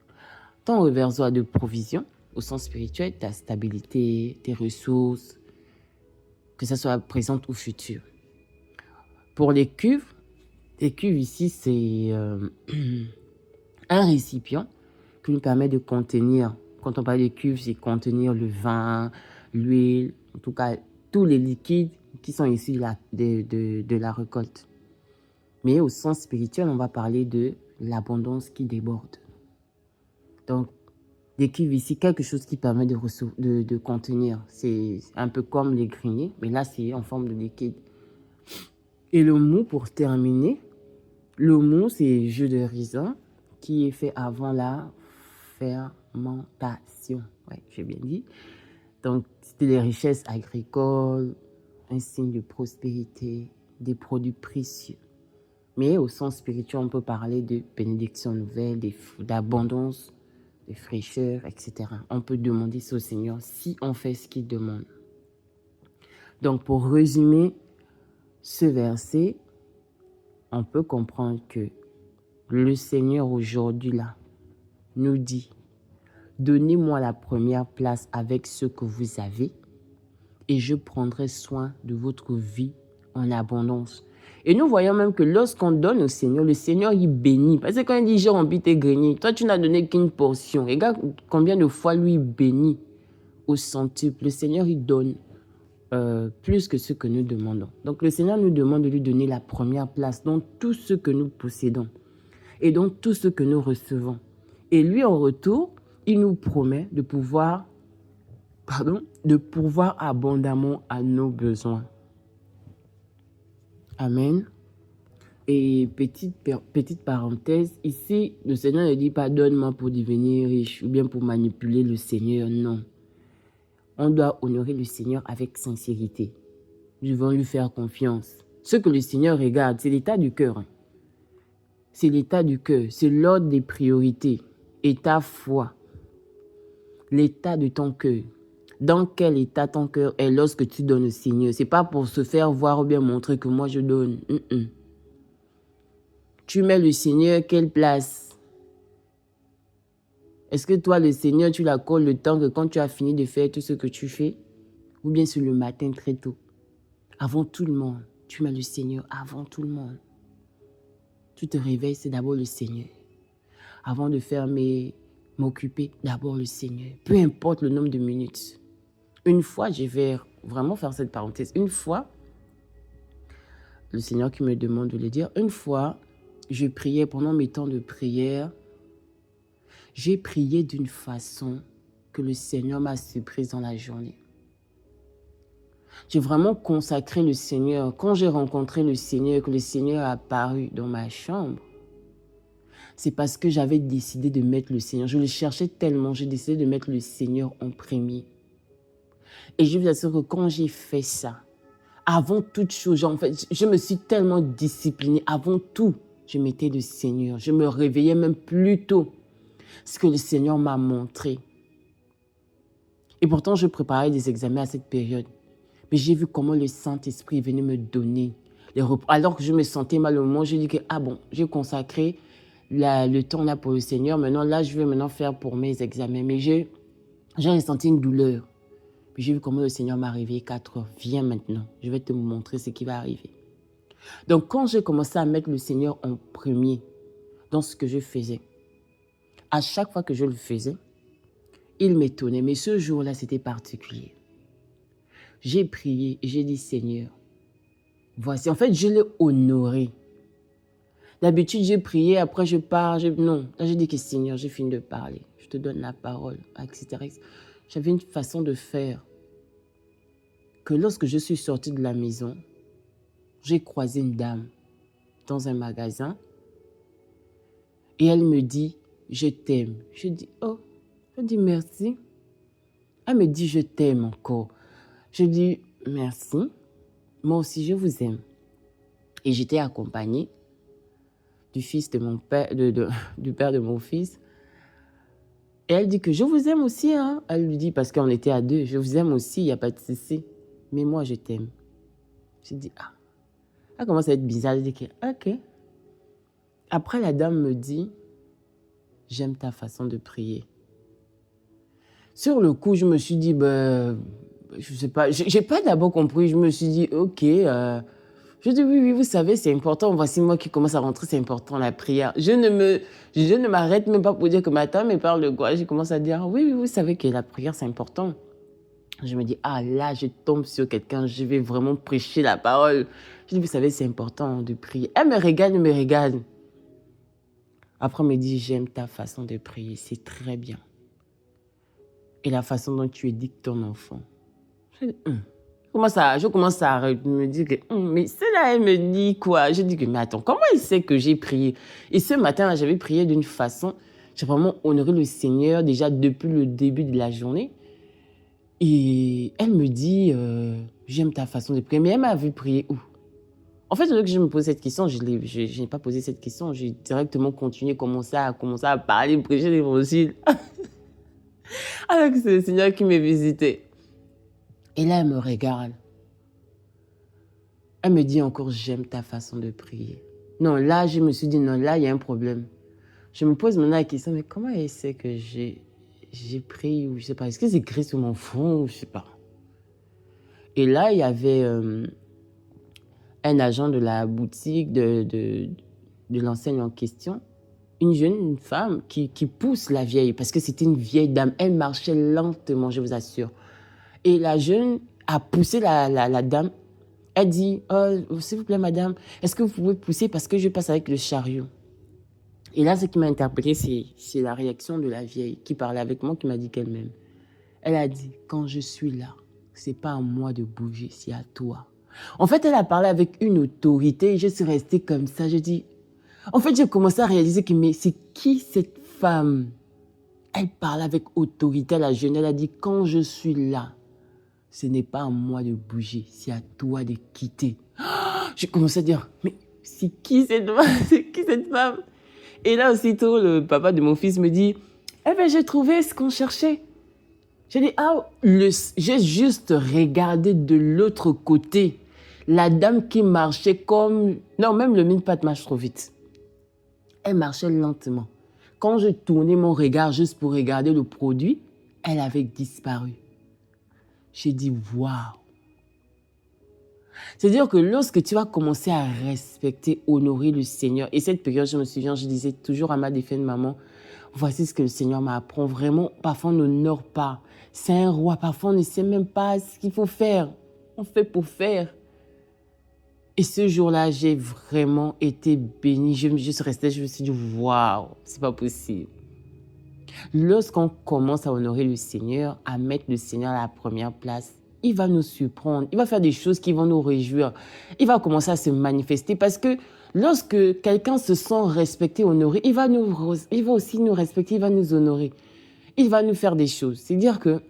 ton réservoir de provision au sens spirituel, ta stabilité, tes ressources, que ça soit présente ou future. Pour les cuves ici, c'est un récipient qui nous permet de contenir, quand on parle de cuves, c'est contenir le vin, l'huile, en tout cas, tous les liquides qui sont issus de la récolte. Mais au sens spirituel, on va parler de l'abondance qui déborde. Donc, des cuves ici, quelque chose qui permet de contenir. C'est un peu comme les greniers, mais là, c'est en forme de liquide. Et le mou, pour terminer, le mou, c'est jus de raisin qui est fait avant la fermentation. Oui, j'ai bien dit. Donc, c'était les richesses agricoles, un signe de prospérité, des produits précieux. Mais au sens spirituel, on peut parler de bénédiction nouvelle, d'abondance, de fraîcheur, etc. On peut demander ça au Seigneur si on fait ce qu'il demande. Donc, pour résumer ce verset, on peut comprendre que le Seigneur aujourd'hui là nous dit, donnez-moi la première place avec ce que vous avez et je prendrai soin de votre vie en abondance. Et nous voyons même que lorsqu'on donne au Seigneur, le Seigneur il bénit. Parce que quand il dit j'ai rempli tes greniers, toi tu n'as donné qu'une portion. Regarde combien de fois lui bénit au centuple. Le Seigneur il donne plus que ce que nous demandons. Donc le Seigneur nous demande de lui donner la première place dans tout ce que nous possédons et dans tout ce que nous recevons. Et lui en retour, il nous promet de pouvoir abondamment à nos besoins. Amen. Et petite parenthèse, ici, le Seigneur ne dit pas donne-moi pour devenir riche ou bien pour manipuler le Seigneur, non. On doit honorer le Seigneur avec sincérité. Nous devons lui faire confiance. Ce que le Seigneur regarde, c'est l'état du cœur. C'est l'état du cœur, c'est l'ordre des priorités et ta foi. L'état de ton cœur. Dans quel état ton cœur est lorsque tu donnes au Seigneur? Ce n'est pas pour se faire voir ou bien montrer que moi je donne. Tu mets le Seigneur quelle place? Est-ce que toi, le Seigneur, tu l'accordes le temps que quand tu as fini de faire tout ce que tu fais? Ou bien c'est le matin très tôt? Avant tout le monde, tu mets le Seigneur avant tout le monde. Tu te réveilles, c'est d'abord le Seigneur. Avant de faire m'occuper, d'abord le Seigneur. Peu importe le nombre de minutes. Une fois, je vais vraiment faire cette parenthèse. Une fois, le Seigneur qui me demande de le dire, une fois, je priais pendant mes temps de prière. J'ai prié d'une façon que le Seigneur m'a surprise dans la journée. J'ai vraiment consacré le Seigneur. Quand j'ai rencontré le Seigneur, que le Seigneur a apparu dans ma chambre, c'est parce que j'avais décidé de mettre le Seigneur. Je le cherchais tellement, j'ai décidé de mettre le Seigneur en premier. Et je vous assure que quand j'ai fait ça, avant toute chose, en fait, je me suis tellement disciplinée. Avant tout, je mettais le Seigneur. Je me réveillais même plus tôt. Ce que le Seigneur m'a montré. Et pourtant, je préparais des examens à cette période. Mais j'ai vu comment le Saint-Esprit venait me donner les repos. Alors que je me sentais mal au moment, j'ai dit que, j'ai consacré le temps là pour le Seigneur. Maintenant, là, je vais faire pour mes examens. Mais j'ai ressenti une douleur. Puis j'ai vu comment le Seigneur m'a réveillé 4 heures. Viens maintenant, je vais te montrer ce qui va arriver. Donc quand j'ai commencé à mettre le Seigneur en premier dans ce que je faisais, à chaque fois que je le faisais, il m'étonnait. Mais ce jour-là, c'était particulier. J'ai prié et j'ai dit, Seigneur, voici. En fait, je l'ai honoré. D'habitude, j'ai prié, après je pars. Non, là, j'ai dit que Seigneur, j'ai fini de parler. Je te donne la parole, etc. J'avais une façon de faire que lorsque je suis sortie de la maison, j'ai croisé une dame dans un magasin et elle me dit, je t'aime. Je dis, oh, je dis merci. Elle me dit, je t'aime encore. Je dis, merci. Moi aussi, je vous aime. Et j'étais accompagnée du fils de mon père, du père de mon fils. Et elle dit que je vous aime aussi. Hein. Elle lui dit, parce qu'on était à 2, je vous aime aussi, il n'y a pas de souci. Mais moi, je t'aime. Je dis, ah. Elle commence à être bizarre. Je dis, ok. Après, la dame me dit, j'aime ta façon de prier. Sur le coup, je me suis dit, je ne sais pas, j'ai pas d'abord compris. Je me suis dit, ok. Je dis, oui, vous savez, c'est important. Voici moi qui commence à rentrer, c'est important, la prière. Je ne m'arrête même pas pour dire que ma tante me parle de quoi. Je commence à dire, oui, vous savez que la prière, c'est important. Je me dis, ah là, je tombe sur quelqu'un, je vais vraiment prêcher la parole. Je dis, vous savez, c'est important de prier. Elle me regarde. Après, elle me dit, j'aime ta façon de prier, c'est très bien. Et la façon dont tu éduques ton enfant. Je dis, je commence à me dire que, mais cela, elle me dit quoi? Je dis que, mais attends, comment il sait que j'ai prié? Et ce matin, j'avais prié d'une façon, j'ai vraiment honoré le Seigneur déjà depuis le début de la journée. Et elle me dit, j'aime ta façon de prier. Mais elle m'a vu prier où? En fait, au lieu que je me pose cette question, je n'ai pas posé cette question. J'ai directement continué, commencé à parler, prêcher l'évangile. Alors que c'est le Seigneur qui m'a visité. Et là, elle me regarde. Elle me dit encore, j'aime ta façon de prier. Non, là, je me suis dit, non, là, il y a un problème. Je me pose maintenant la question, mais comment elle sait que j'ai prié ou je sais pas, est-ce que c'est écrit sur mon front ou je sais pas. Et là, il y avait un agent de la boutique de l'enseigne en question, une jeune femme qui pousse la vieille, parce que c'était une vieille dame. Elle marchait lentement, je vous assure. Et la jeune a poussé la dame. Elle dit, oh, s'il vous plaît, madame, est-ce que vous pouvez pousser parce que je passe avec le chariot? Et là, ce qui m'a interpellée, c'est la réaction de la vieille qui parlait avec moi, qui m'a dit qu'elle m'aime. Elle a dit, quand je suis là, c'est pas à moi de bouger, c'est à toi. En fait, elle a parlé avec une autorité et je suis restée comme ça. Je dis, en fait, j'ai commencé à réaliser que, mais c'est qui cette femme? Elle parle avec autorité à la jeune. Elle a dit, quand je suis là, ce n'est pas à moi de bouger, c'est à toi de quitter. J'ai commencé à dire, mais c'est qui cette femme? C'est qui cette femme? Et là, aussitôt, le papa de mon fils me dit, eh bien, j'ai trouvé ce qu'on cherchait. J'ai dit, j'ai juste regardé de l'autre côté. La dame qui marchait comme... Non, même le mille-pattes marche trop vite. Elle marchait lentement. Quand je tournais mon regard juste pour regarder le produit, elle avait disparu. J'ai dit, waouh. C'est-à-dire que lorsque tu vas commencer à respecter, honorer le Seigneur, et cette période, je me souviens, je disais toujours à ma défunte maman, voici ce que le Seigneur m'apprend. Vraiment, parfois on n'honore pas. C'est un roi, parfois on ne sait même pas ce qu'il faut faire. On fait pour faire. Et ce jour-là, j'ai vraiment été bénie. Je me suis restée, je me suis dit, waouh, c'est pas possible. Lorsqu'on commence à honorer le Seigneur, à mettre le Seigneur à la première place, il va nous surprendre, il va faire des choses qui vont nous réjouir. Il va commencer à se manifester parce que lorsque quelqu'un se sent respecté, honoré, il va aussi nous respecter, il va nous honorer. Il va nous faire des choses. C'est-à-dire que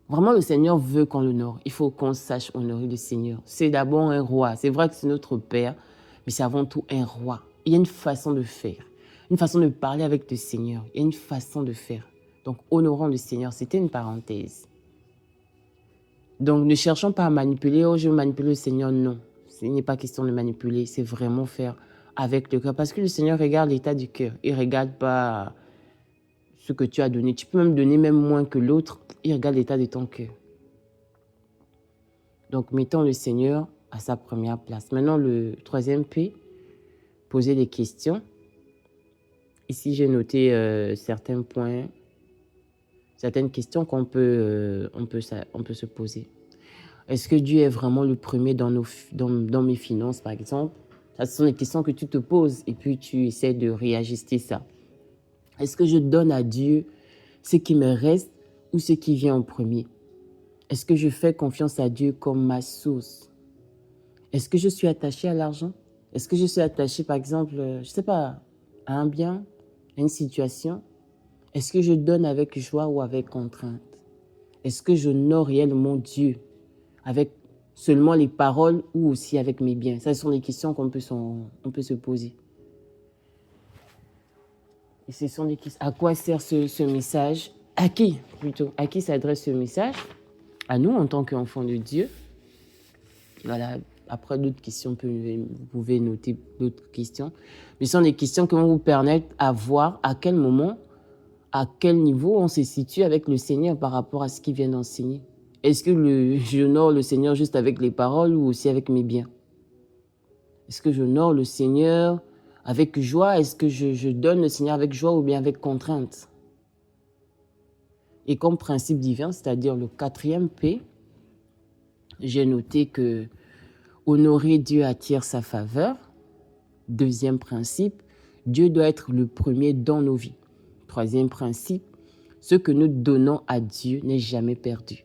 vraiment le Seigneur veut qu'on l'honore. Il faut qu'on sache honorer le Seigneur. C'est d'abord un roi. C'est vrai que c'est notre Père, mais c'est avant tout un roi. Il y a une façon de faire, une façon de parler avec le Seigneur. Il y a une façon de faire. Donc, honorons le Seigneur. C'était une parenthèse. Donc, ne cherchons pas à manipuler. Oh, je veux manipuler le Seigneur. Non, ce n'est pas question de manipuler. C'est vraiment faire avec le cœur. Parce que le Seigneur regarde l'état du cœur. Il ne regarde pas ce que tu as donné. Tu peux même donner même moins que l'autre. Il regarde l'état de ton cœur. Donc, mettons le Seigneur à sa première place. Maintenant, le troisième P, poser des questions. Ici, j'ai noté certains points, certaines questions qu'on peut, on peut se poser. Est-ce que Dieu est vraiment le premier dans mes finances, par exemple? Ce sont des questions que tu te poses et puis tu essaies de réajuster ça. Est-ce que je donne à Dieu ce qui me reste ou ce qui vient en premier? Est-ce que je fais confiance à Dieu comme ma source? Est-ce que je suis attaché à l'argent? Est-ce que je suis attaché, par exemple, je ne sais pas, à un bien, à une situation? Est-ce que je donne avec joie ou avec contrainte? Est-ce que j'honore réellement Dieu avec seulement les paroles ou aussi avec mes biens? Ce sont des questions qu'on peut se poser. Et ce sont des questions. À quoi sert ce message? À qui, plutôt? À qui s'adresse ce message? À nous, en tant qu'enfants de Dieu. Voilà. Après, d'autres questions, vous pouvez noter d'autres questions. Mais ce sont des questions qui vont vous permettre à voir à quel moment, à quel niveau on se situe avec le Seigneur par rapport à ce qu'il vient d'enseigner. Est-ce que j'honore le Seigneur juste avec les paroles ou aussi avec mes biens? Est-ce que j'honore le Seigneur avec joie? Est-ce que je donne le Seigneur avec joie ou bien avec contrainte? Et comme principe divin, c'est-à-dire le quatrième P, j'ai noté que honorer Dieu attire sa faveur. Deuxième principe, Dieu doit être le premier dans nos vies. Troisième principe, ce que nous donnons à Dieu n'est jamais perdu.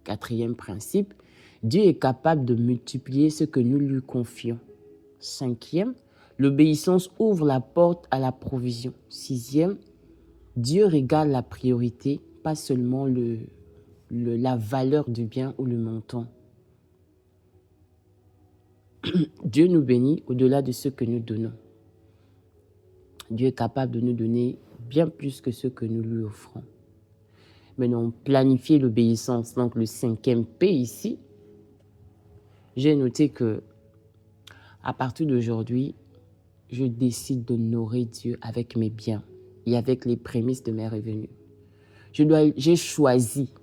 Quatrième principe, Dieu est capable de multiplier ce que nous lui confions. Cinquième, l'obéissance ouvre la porte à la provision. Sixième, Dieu regarde la priorité, pas seulement la valeur du bien ou le montant. Dieu nous bénit au-delà de ce que nous donnons. Dieu est capable de nous donner bien plus que ce que nous lui offrons. Maintenant, planifier l'obéissance, donc le cinquième P ici, j'ai noté que à partir d'aujourd'hui, je décide d'honorer Dieu avec mes biens et avec les prémices de mes revenus. J'ai choisi,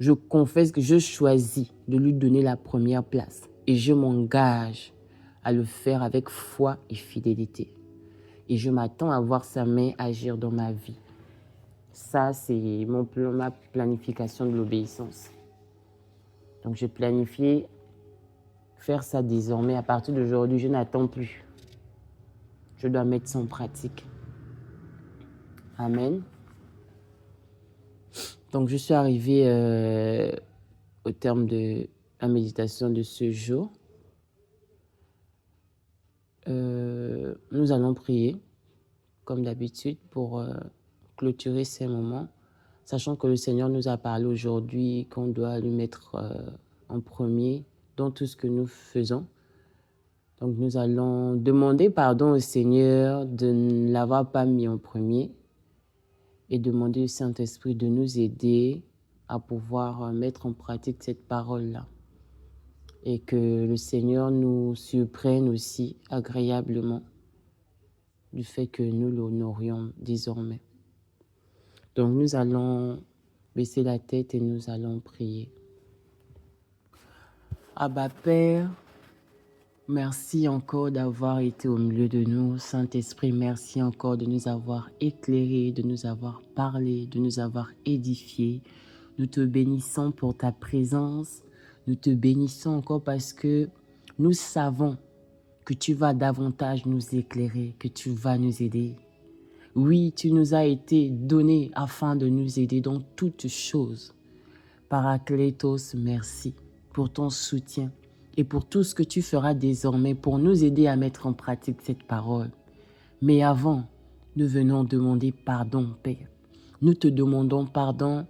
je confesse que je choisis de lui donner la première place et je m'engage à le faire avec foi et fidélité. Et je m'attends à voir sa main agir dans ma vie. Ça, c'est ma planification de l'obéissance. Donc, j'ai planifié faire ça désormais. À partir d'aujourd'hui, je n'attends plus. Je dois mettre ça en pratique. Amen. Donc, je suis arrivée au terme de la méditation de ce jour. Nous allons prier, comme d'habitude, pour clôturer ces moments, sachant que le Seigneur nous a parlé aujourd'hui qu'on doit lui mettre en premier dans tout ce que nous faisons. Donc, nous allons demander pardon au Seigneur de ne l'avoir pas mis en premier et demander au Saint-Esprit de nous aider à pouvoir mettre en pratique cette parole-là. Et que le Seigneur nous surprenne aussi agréablement du fait que nous l'honorions désormais. Donc, nous allons baisser la tête et nous allons prier. Abba Père, merci encore d'avoir été au milieu de nous. Saint-Esprit, merci encore de nous avoir éclairés, de nous avoir parlé, de nous avoir édifiés. Nous te bénissons pour ta présence. Nous te bénissons encore parce que nous savons que tu vas davantage nous éclairer, que tu vas nous aider. Oui, tu nous as été donné afin de nous aider dans toutes choses. Paraclétos, merci pour ton soutien et pour tout ce que tu feras désormais pour nous aider à mettre en pratique cette parole. Mais avant, nous venons demander pardon, Père. Nous te demandons pardon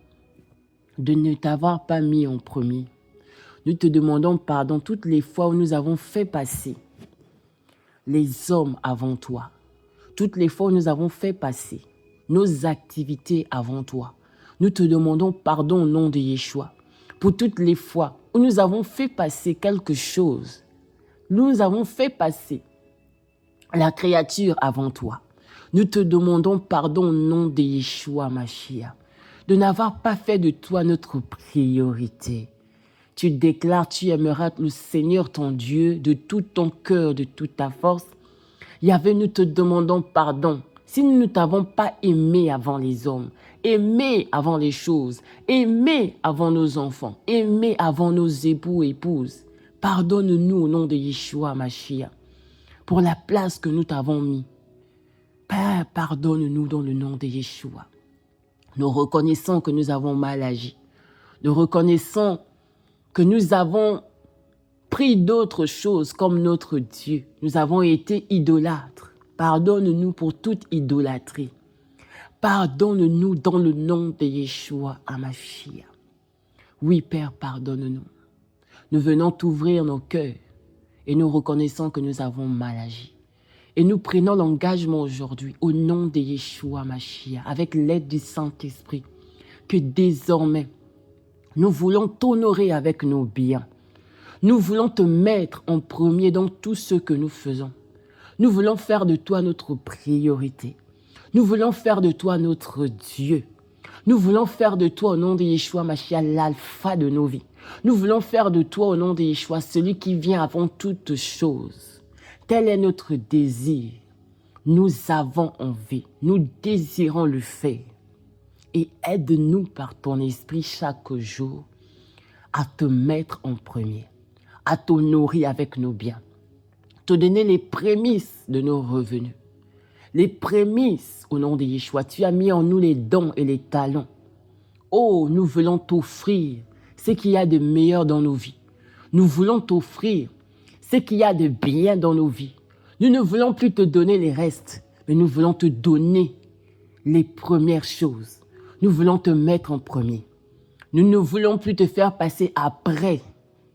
de ne t'avoir pas mis en premier. Nous te demandons pardon toutes les fois où nous avons fait passer les hommes avant toi. Toutes les fois où nous avons fait passer nos activités avant toi. Nous te demandons pardon au nom de Yeshua. Pour toutes les fois où nous avons fait passer quelque chose. Nous avons fait passer la créature avant toi. Nous te demandons pardon au nom de Yeshua Mashiach. De n'avoir pas fait de toi notre priorité. Tu déclares, tu aimeras le Seigneur ton Dieu de tout ton cœur, de toute ta force. Yahvé, nous te demandons pardon si nous ne t'avons pas aimé avant les hommes, aimé avant les choses, aimé avant nos enfants, aimé avant nos époux et épouses. Pardonne-nous au nom de Yeshua Mashiach pour la place que nous t'avons mis. Père, pardonne-nous dans le nom de Yeshua. Nous reconnaissons que nous avons mal agi. Nous reconnaissons que nous avons pris d'autres choses comme notre Dieu. Nous avons été idolâtres. Pardonne-nous pour toute idolâtrie. Pardonne-nous dans le nom de Yeshua Hamashiach. Oui, Père, pardonne-nous. Nous venons t'ouvrir nos cœurs et nous reconnaissons que nous avons mal agi. Et nous prenons l'engagement aujourd'hui au nom de Yeshua Hamashiach avec l'aide du Saint-Esprit que désormais nous voulons t'honorer avec nos biens. Nous voulons te mettre en premier dans tout ce que nous faisons. Nous voulons faire de toi notre priorité. Nous voulons faire de toi notre Dieu. Nous voulons faire de toi au nom de Yeshua Mashiach l'alpha de nos vies. Nous voulons faire de toi au nom de Yeshua celui qui vient avant toute chose. Tel est notre désir. Nous avons envie. Nous désirons le faire. Et aide-nous par ton esprit chaque jour à te mettre en premier, à t'honorer avec nos biens, te donner les prémices de nos revenus. Les prémices au nom de Yeshua. Tu as mis en nous les dons et les talents. Oh, nous voulons t'offrir ce qu'il y a de meilleur dans nos vies. Nous voulons t'offrir ce qu'il y a de bien dans nos vies. Nous ne voulons plus te donner les restes, mais nous voulons te donner les premières choses. Nous voulons te mettre en premier. Nous ne voulons plus te faire passer après.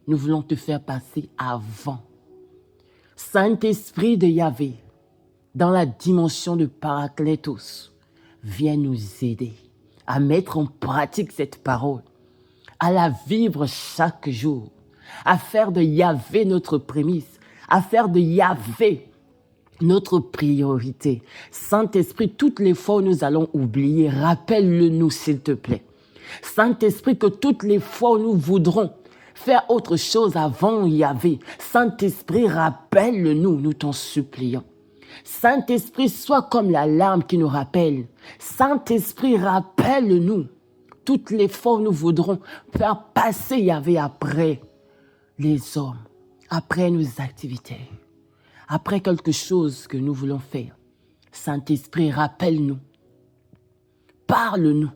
Nous voulons te faire passer avant. Saint-Esprit de Yahvé, dans la dimension de Paraclétos, viens nous aider à mettre en pratique cette parole, à la vivre chaque jour, à faire de Yahvé notre prémisse, à faire de Yahvé notre priorité. Saint-Esprit, toutes les fois où nous allons oublier, rappelle-le-nous s'il te plaît. Saint-Esprit, que toutes les fois où nous voudrons faire autre chose avant Yahvé, Saint-Esprit, rappelle-le-nous, nous t'en supplions. Saint-Esprit, sois comme l'alarme qui nous rappelle. Saint-Esprit, rappelle-nous toutes les fois où nous voudrons faire passer Yahvé après les hommes, après nos activités, après quelque chose que nous voulons faire. Saint-Esprit, rappelle-nous, parle-nous,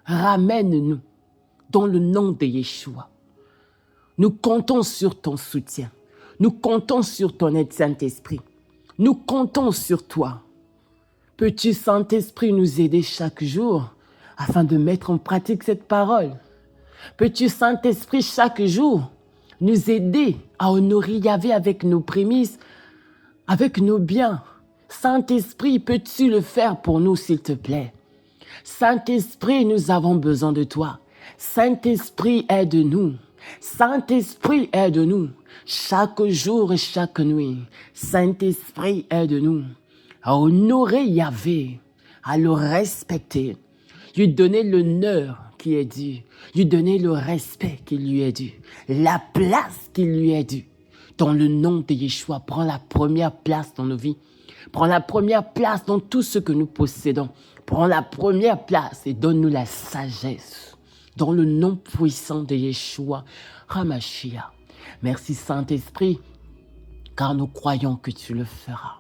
ramène-nous dans le nom de Yeshua. Nous comptons sur ton soutien. Nous comptons sur ton aide, Saint-Esprit. Nous comptons sur toi. Peux-tu, Saint-Esprit, nous aider chaque jour afin de mettre en pratique cette parole? Peux-tu, Saint-Esprit, chaque jour nous aider à honorer Yahvé avec nos prémices, avec nos biens? Saint-Esprit, peux-tu le faire pour nous, s'il te plaît? Saint-Esprit, nous avons besoin de toi. Saint-Esprit, aide-nous. Saint-Esprit, aide-nous. Chaque jour et chaque nuit. Saint-Esprit, aide-nous à honorer Yahvé, à le respecter, lui donner l'honneur qui est dû, lui donner le respect qui lui est dû, la place qui lui est due. Dans le nom de Yeshua, prends la première place dans nos vies. Prends la première place dans tout ce que nous possédons. Prends la première place et donne-nous la sagesse. Dans le nom puissant de Yeshua Hamashiach. Merci Saint-Esprit, car nous croyons que tu le feras.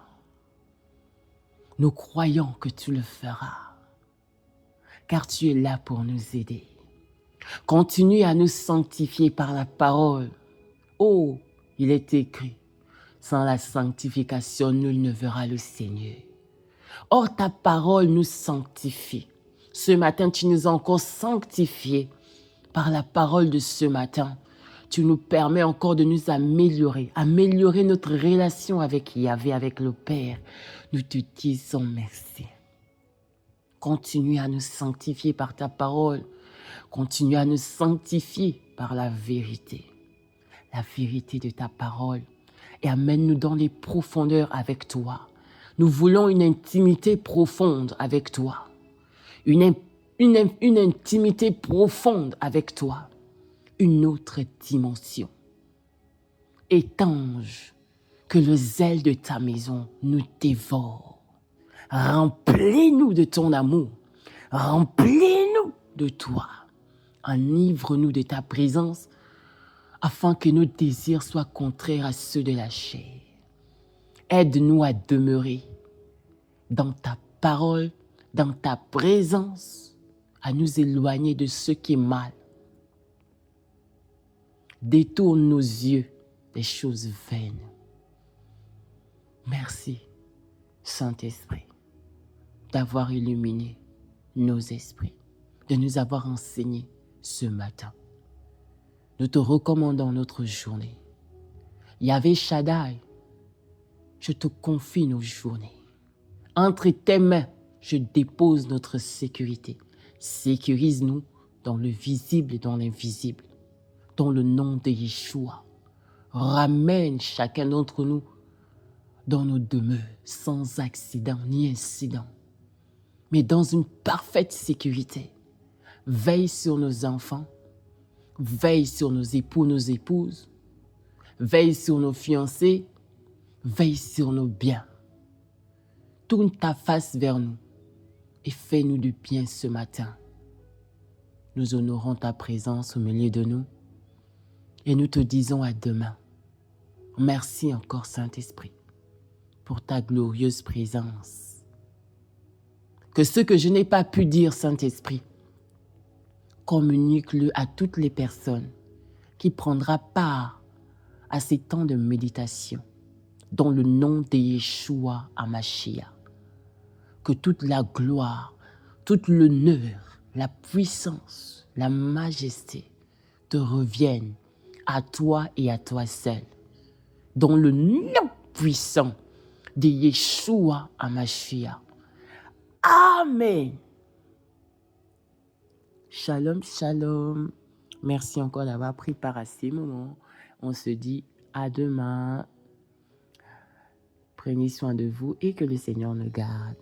Nous croyons que tu le feras, car tu es là pour nous aider. Continue à nous sanctifier par la parole. Oh, il est écrit, sans la sanctification, nul ne verra le Seigneur. Or, ta parole nous sanctifie. Ce matin, tu nous as encore sanctifiés par la parole de ce matin. Tu nous permets encore de nous améliorer, améliorer notre relation avec Yahvé, avec le Père. Nous te disons merci. Continue à nous sanctifier par ta parole. Continue à nous sanctifier par la vérité de ta parole. Et amène-nous dans les profondeurs avec toi. Nous voulons une intimité profonde avec toi. Une intimité profonde avec toi. une autre dimension. Étanche, que le zèle de ta maison nous dévore. Remplis-nous de ton amour. Remplis-nous de toi. Enivre-nous de ta présence afin que nos désirs soient contraires à ceux de la chair. Aide-nous à demeurer dans ta parole, dans ta présence, à nous éloigner de ce qui est mal. Détourne nos yeux des choses vaines. Merci, Saint-Esprit, d'avoir illuminé nos esprits, de nous avoir enseigné ce matin. Nous te recommandons notre journée. Yahvé Shaddai, je te confie nos journées. Entre tes mains, je dépose notre sécurité. Sécurise-nous dans le visible et dans l'invisible. Dans le nom de Yeshua, ramène chacun d'entre nous dans nos demeures, sans accident ni incident, mais dans une parfaite sécurité. Veille sur nos enfants, veille sur nos époux, nos épouses, veille sur nos fiancés, veille sur nos biens. Tourne ta face vers nous et fais-nous du bien ce matin. Nous honorons ta présence au milieu de nous et nous te disons à demain. Merci encore, Saint-Esprit, pour ta glorieuse présence. Que ce que je n'ai pas pu dire, Saint-Esprit, communique-le à toutes les personnes qui prendront part à ces temps de méditation, dans le nom de Yeshua HaMashiach. Que toute la gloire, tout l'honneur, la puissance, la majesté te reviennent à toi et à toi seul, dans le nom puissant de Yeshua HaMashiach. Amen. Shalom, shalom. Merci encore d'avoir pris part à ces moments. On se dit à demain. Prenez soin de vous et que le Seigneur nous garde.